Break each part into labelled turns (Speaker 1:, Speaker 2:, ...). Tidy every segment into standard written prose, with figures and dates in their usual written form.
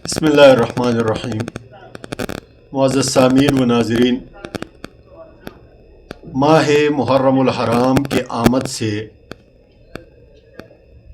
Speaker 1: بسم اللہ الرحمن الرحیم۔ معزز سامعین و ناظرین، ماہ محرم الحرام کے آمد سے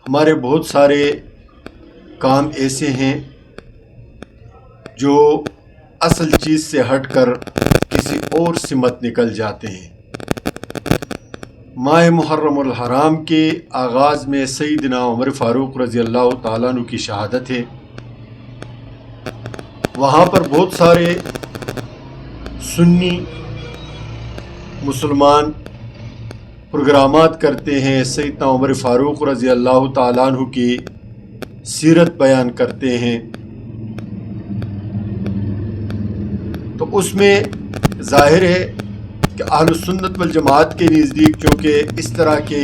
Speaker 1: ہمارے بہت سارے کام ایسے ہیں جو اصل چیز سے ہٹ کر کسی اور سمت نکل جاتے ہیں۔ ماہ محرم الحرام کے آغاز میں سیدنا عمر فاروق رضی اللہ تعالیٰ عنہ کی شہادت ہے۔ وہاں پر بہت سارے سنی مسلمان پروگرامات کرتے ہیں، سیدنا عمر فاروق رضی اللہ تعالیٰ عنہ کی سیرت بیان کرتے ہیں۔ تو اس میں ظاہر ہے کہ اہل سنت والجماعت کے نزدیک چونکہ اس طرح کے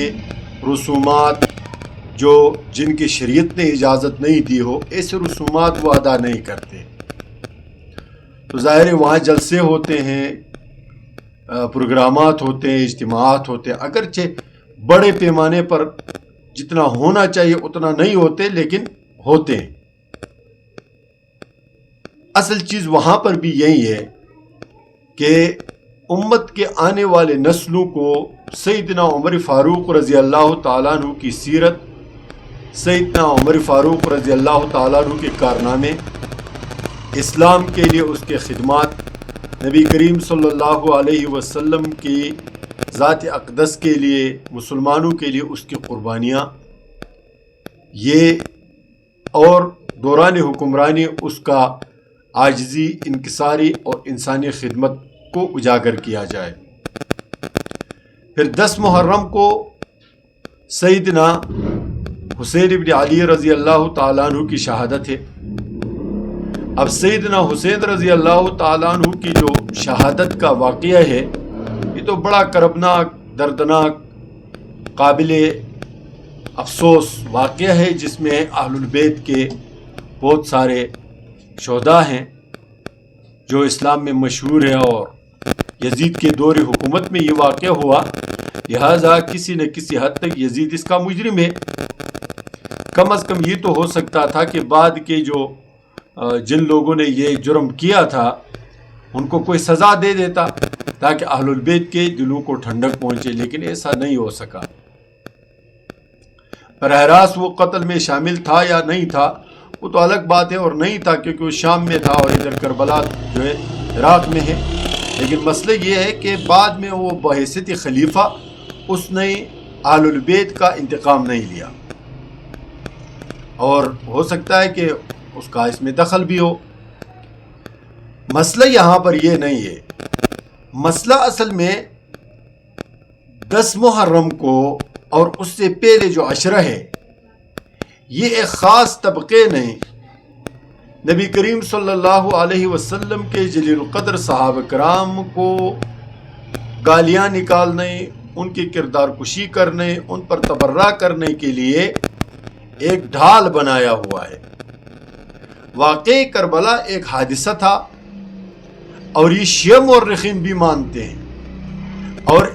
Speaker 1: رسومات جن کی شریعت نے اجازت نہیں دی ہو، ایسے رسومات وہ ادا نہیں کرتے۔ تو ظاہر ہے وہاں جلسے ہوتے ہیں، پروگرامات ہوتے ہیں، اجتماعات ہوتے ہیں، اگرچہ بڑے پیمانے پر جتنا ہونا چاہیے اتنا نہیں ہوتے، لیکن ہوتے ہیں۔ اصل چیز وہاں پر بھی یہی ہے کہ امت کے آنے والے نسلوں کو سیدنا عمر فاروق رضی اللہ تعالیٰ عنہ کی سیرت، سیدنا عمر فاروق رضی اللہ تعالیٰ عنہ کے کارنامے، اسلام کے لیے اس کے خدمات، نبی کریم صلی اللہ علیہ وسلم کی ذات اقدس کے لیے، مسلمانوں کے لیے اس کی قربانیاں، یہ اور دوران حکمرانی اس کا عاجزی، انکساری اور انسانی خدمت کو اجاگر کیا جائے۔ پھر 10 محرم کو سیدنا حسین ابن علی رضی اللہ تعالیٰ عنہ کی شہادت ہے۔ اب سیدنا حسین رضی اللہ تعالیٰ عنہ کی جو شہادت کا واقعہ ہے، یہ تو بڑا کربناک، دردناک، قابل افسوس واقعہ ہے، جس میں اہل البیت کے بہت سارے شہداء ہیں جو اسلام میں مشہور ہے، اور یزید کے دور حکومت میں یہ واقعہ ہوا، لہٰذا کسی نہ کسی حد تک یزید اس کا مجرم ہے۔ کم از کم یہ تو ہو سکتا تھا کہ بعد کے جن لوگوں نے یہ جرم کیا تھا ان کو کوئی سزا دے دیتا تاکہ اہل البیت کے دلوں کو ٹھنڈک پہنچے، لیکن ایسا نہیں ہو سکا۔ براہ راست وہ قتل میں شامل تھا یا نہیں تھا وہ تو الگ بات ہے، اور نہیں تھا کیونکہ وہ شام میں تھا اور ادھر کربلا جو ہے عراق میں ہے۔ لیکن مسئلہ یہ ہے کہ بعد میں وہ بحیثیت خلیفہ اس نے اہل البیت کا انتقام نہیں لیا، اور ہو سکتا ہے کہ اس کا اس میں دخل بھی ہو۔ مسئلہ یہاں پر یہ نہیں ہے، مسئلہ اصل میں 10 محرم کو اور اس سے پہلے جو عشرہ ہے، یہ ایک خاص طبقے نے نبی کریم صلی اللہ علیہ وسلم کے جلیل القدر صحابہ کرام کو گالیاں نکالنے، ان کی کردار کشی کرنے، ان پر تبرہ کرنے کے لیے ایک ڈھال بنایا ہوا ہے۔ واقعی کربلا ایک حادثہ تھا، اور یہ شیعہ مورخین بھی مانتے ہیں، اور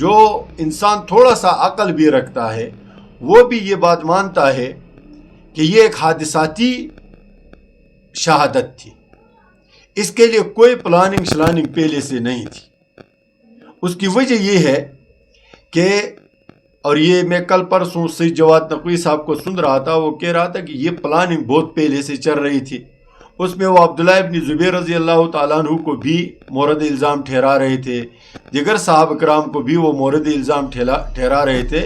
Speaker 1: جو انسان تھوڑا سا عقل بھی رکھتا ہے وہ بھی یہ بات مانتا ہے کہ یہ ایک حادثاتی شہادت تھی، اس کے لیے کوئی پلاننگ پہلے سے نہیں تھی۔ اس کی وجہ یہ ہے کہ، اور یہ میں کل پرسوں سید جواد نقوی صاحب کو سن رہا تھا، وہ کہہ رہا تھا کہ یہ پلاننگ بہت پہلے سے چل رہی تھی۔ اس میں وہ عبداللہ ابن زبیر رضی اللہ تعالیٰ عنہ کو بھی مورد الزام ٹھہرا رہے تھے، دیگر صحابہ کرام کو بھی وہ مورد الزام ٹھہرا رہے تھے،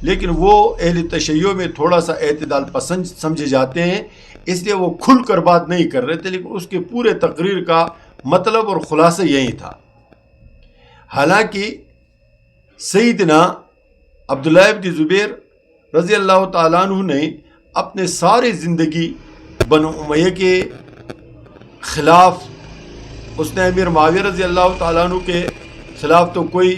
Speaker 1: لیکن وہ اہل تشیع میں تھوڑا سا اعتدال پسند سمجھے جاتے ہیں، اس لیے وہ کھل کر بات نہیں کر رہے تھے، لیکن اس کے پورے تقریر کا مطلب اور خلاصہ یہی تھا۔ حالانکہ سیدنا عبداللہ ابن زبیر رضی اللہ تعالیٰ عنہ نے اپنے ساری زندگی بنو امیہ کے خلاف، اس نے امیر معاویہ رضی اللہ تعالیٰ عنہ کے خلاف تو کوئی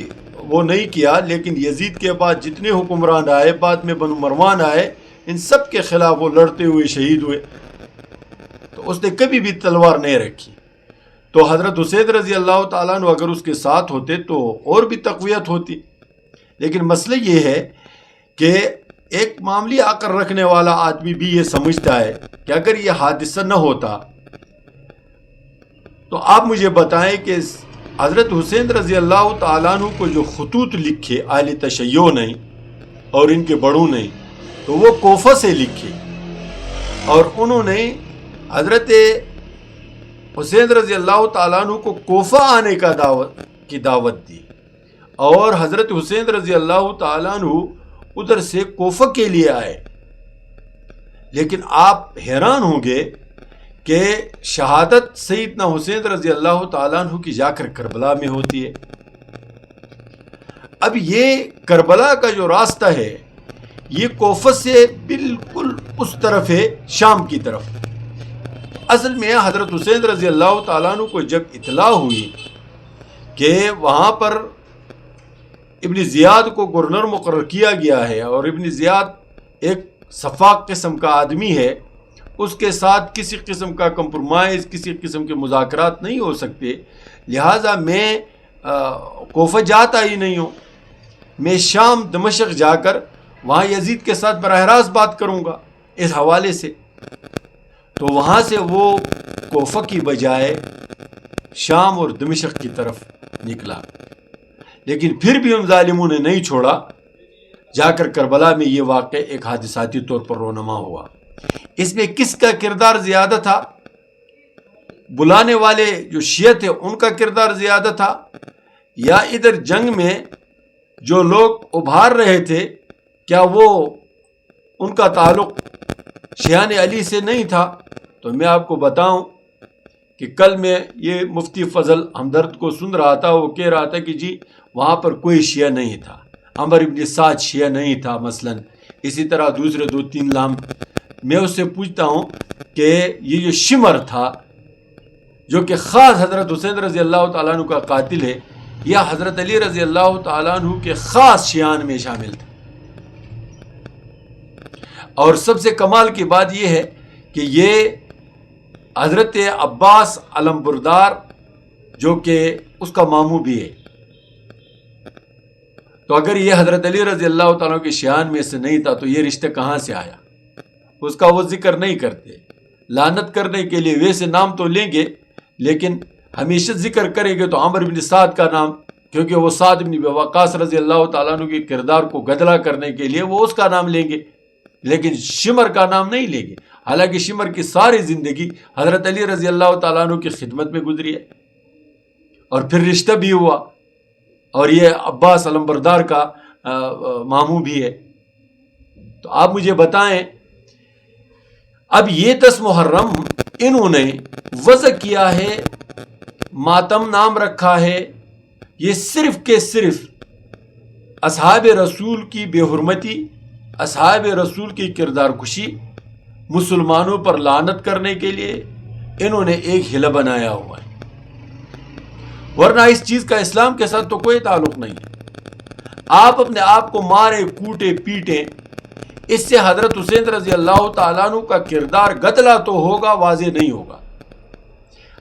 Speaker 1: وہ نہیں کیا، لیکن یزید کے بعد جتنے حکمران آئے، بعد میں بنو مروان آئے، ان سب کے خلاف وہ لڑتے ہوئے شہید ہوئے۔ تو اس نے کبھی بھی تلوار نہیں رکھی۔ تو حضرت حسین رضی اللہ تعالیٰ عنہ اگر اس کے ساتھ ہوتے تو اور بھی تقویت ہوتی، لیکن مسئلہ یہ ہے کہ ایک معمولی عقل رکھنے والا آدمی بھی یہ سمجھتا ہے کہ اگر یہ حادثہ نہ ہوتا تو آپ مجھے بتائیں کہ حضرت حسین رضی اللہ تعالیٰ عنہ کو جو خطوط لکھے اہل تشیع نے اور ان کے بڑوں نے، تو وہ کوفہ سے لکھے، اور انہوں نے حضرت حسین رضی اللہ تعالیٰ عنہ کو کوفہ آنے کی دعوت دی، اور حضرت حسین رضی اللہ تعالیٰ عنہ ادھر سے کوفہ کے لیے آئے۔ لیکن آپ حیران ہوں گے کہ شہادت سیدنا حسین رضی اللہ تعالیٰ عنہ کی جا کر کربلا میں ہوتی ہے۔ اب یہ کربلا کا جو راستہ ہے یہ کوفہ سے بالکل اس طرف ہے، شام کی طرف۔ اصل میں حضرت حسین رضی اللہ تعالیٰ عنہ کو جب اطلاع ہوئی کہ وہاں پر ابن زیاد کو گورنر مقرر کیا گیا ہے، اور ابن زیاد ایک سفاق قسم کا آدمی ہے، اس کے ساتھ کسی قسم کا کمپرومائز، کسی قسم کے مذاکرات نہیں ہو سکتے، لہٰذا میں کوفہ جاتا ہی نہیں ہوں، میں شام دمشق جا کر وہاں یزید کے ساتھ براہ راست بات کروں گا اس حوالے سے۔ تو وہاں سے وہ کوفہ کی بجائے شام اور دمشق کی طرف نکلا، لیکن پھر بھی ان ظالموں نے نہیں چھوڑا، جا کر کربلا میں یہ واقعہ ایک حادثاتی طور پر رونما ہوا۔ اس میں کس کا کردار زیادہ تھا؟ بلانے والے جو شیعہ تھے ان کا کردار زیادہ تھا، یا ادھر جنگ میں جو لوگ ابھار رہے تھے کیا وہ ان کا تعلق شیعان علی سے نہیں تھا؟ تو میں آپ کو بتاؤں کہ کل میں یہ مفتی فضل ہمدرد کو سن رہا تھا، وہ کہہ رہا تھا کہ جی وہاں پر کوئی شیعہ نہیں تھا، عمر ابن سعد شیعہ نہیں تھا مثلا، اسی طرح دوسرے 2-3 نام۔ میں اس سے پوچھتا ہوں کہ یہ جو شمر تھا جو کہ خاص حضرت حسین رضی اللہ تعالیٰ عنہ کا قاتل ہے، یا حضرت علی رضی اللہ تعالیٰ عنہ کے خاص شیعان میں شامل تھا؟ اور سب سے کمال کی بات یہ ہے کہ یہ حضرت عباس علم بردار جو کہ اس کا ماموں بھی ہے، تو اگر یہ حضرت علی رضی اللہ تعالیٰ کے شیعان میں سے نہیں تھا تو یہ رشتہ کہاں سے آیا؟ اس کا وہ ذکر نہیں کرتے، لعنت کرنے کے لیے ویسے نام تو لیں گے لیکن ہمیشہ ذکر کریں گے تو عمر بن سعد کا نام، کیونکہ وہ سعد بن وقاص رضی اللہ تعالیٰ عنہ کے کردار کو گدلا کرنے کے لیے وہ اس کا نام لیں گے، لیکن شمر کا نام نہیں لیں گے، حالانکہ شمر کی ساری زندگی حضرت علی رضی اللہ تعالیٰ عنہ کی خدمت میں گزری ہے، اور پھر رشتہ بھی ہوا، اور یہ عباس علم بردار کا ماموں بھی ہے۔ تو آپ مجھے بتائیں، اب یہ 10 محرم انہوں نے وضع کیا ہے، ماتم نام رکھا ہے، یہ صرف کے صرف اصحاب رسول کی بے حرمتی، اصحاب رسول کی کردار کشی، مسلمانوں پر لعنت کرنے کے لیے انہوں نے ایک حیلہ بنایا ہوا ہے، ورنہ اس چیز کا اسلام کے ساتھ تو کوئی تعلق نہیں ہے۔ آپ اپنے آپ کو مارے کوٹے پیٹیں، اس سے حضرت حسین رضی اللہ تعالیٰ عنہ کا کردار گدلا تو ہوگا، واضح نہیں ہوگا۔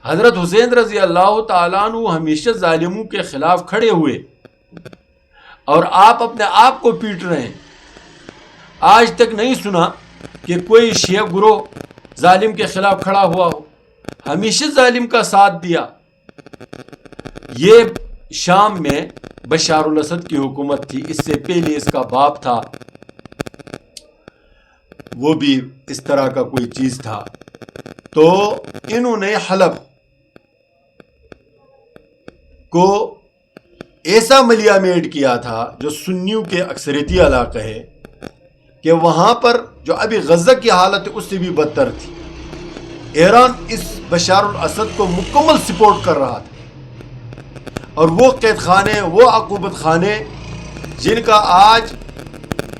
Speaker 1: حضرت حسین رضی اللہ تعالیٰ عنہ ہمیشہ ظالموں کے خلاف کھڑے ہوئے، اور آپ اپنے آپ کو پیٹ رہے ہیں۔ آج تک نہیں سنا کہ کوئی شیعہ گروہ ظالم کے خلاف کھڑا ہوا ہو، ہمیشہ ظالم کا ساتھ دیا۔ یہ شام میں بشار الاسد کی حکومت تھی، اس سے پہلے اس کا باپ تھا، وہ بھی اس طرح کا کوئی چیز تھا۔ تو انہوں نے حلب کو ایسا ملیامیٹ کیا تھا جو سنیوں کے اکثریتی علاقہ ہے، کہ وہاں پر جو ابھی غزہ کی حالت ہے اس سے بھی بدتر تھی۔ ایران اس بشار الاسد کو مکمل سپورٹ کر رہا تھا، اور وہ قید خانے، وہ عقوبت خانے جن کا آج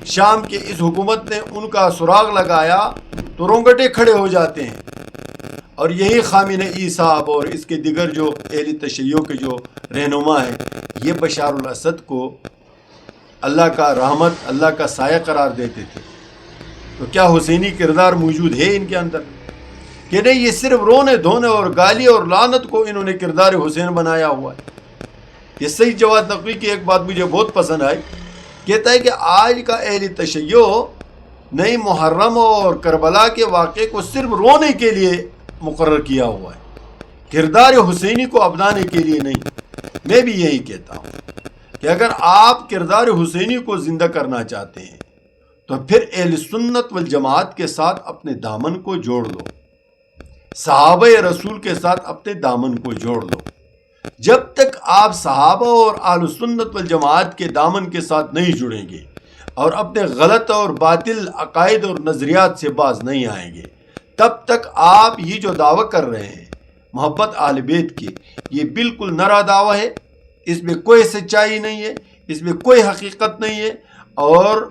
Speaker 1: شام کے اس حکومت نے ان کا سراغ لگایا تو رونگٹے کھڑے ہو جاتے ہیں۔ اور یہی خامنئی صاحب اور اس کے دیگر جو اہل تشیع کے جو رہنما ہیں، یہ بشار الاسد کو اللہ کا رحمت، اللہ کا سایہ قرار دیتے تھے۔ تو کیا حسینی کردار موجود ہے ان کے اندر؟ کہ نہیں، یہ صرف رونے دھونے اور گالی اور لعنت کو انہوں نے کردار حسین بنایا ہوا ہے۔ یہ سید جواد نقوی کی ایک بات مجھے بہت پسند آئی، کہتا ہے کہ آج کا اہل تشیع نہیں محرم اور کربلا کے واقعے کو صرف رونے کے لیے مقرر کیا ہوا ہے، کردار حسینی کو اپنانے کے لیے نہیں۔ میں بھی یہی کہتا ہوں کہ اگر آپ کردار حسینی کو زندہ کرنا چاہتے ہیں تو پھر اہل سنت والجماعت کے ساتھ اپنے دامن کو جوڑ لو، صحابہ رسول کے ساتھ اپنے دامن کو جوڑ لو۔ جب تک آپ صحابہ اور اہل سنت والجماعت کے دامن کے ساتھ نہیں جڑیں گے اور اپنے غلط اور باطل عقائد اور نظریات سے باز نہیں آئیں گے، تب تک آپ یہ جو دعویٰ کر رہے ہیں محبت اہل بیت کی، یہ بالکل نرا دعویٰ ہے، اس میں کوئی سچائی نہیں ہے، اس میں کوئی حقیقت نہیں ہے۔ اور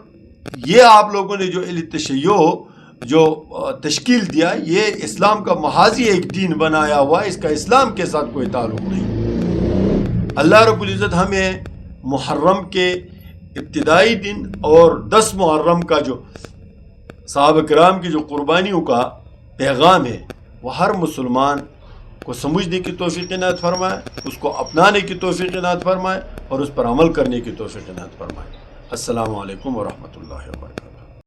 Speaker 1: یہ آپ لوگوں نے جو تشیع جو تشکیل دیا، یہ اسلام کا محاذی ایک دین بنایا ہوا، اس کا اسلام کے ساتھ کوئی تعلق نہیں۔ اللہ رب العزت ہمیں محرم کے ابتدائی دن اور 10 محرم کا جو صحابہ کرام کی جو قربانیوں کا پیغام ہے، وہ ہر مسلمان کو سمجھنے کی توفیق عنایت فرمائے، اس کو اپنانے کی توفیق عنایت فرمائے اور اس پر عمل کرنے کی توفیق عنایت فرمائے۔ السلام علیکم ورحمۃ اللہ وبرکاتہ۔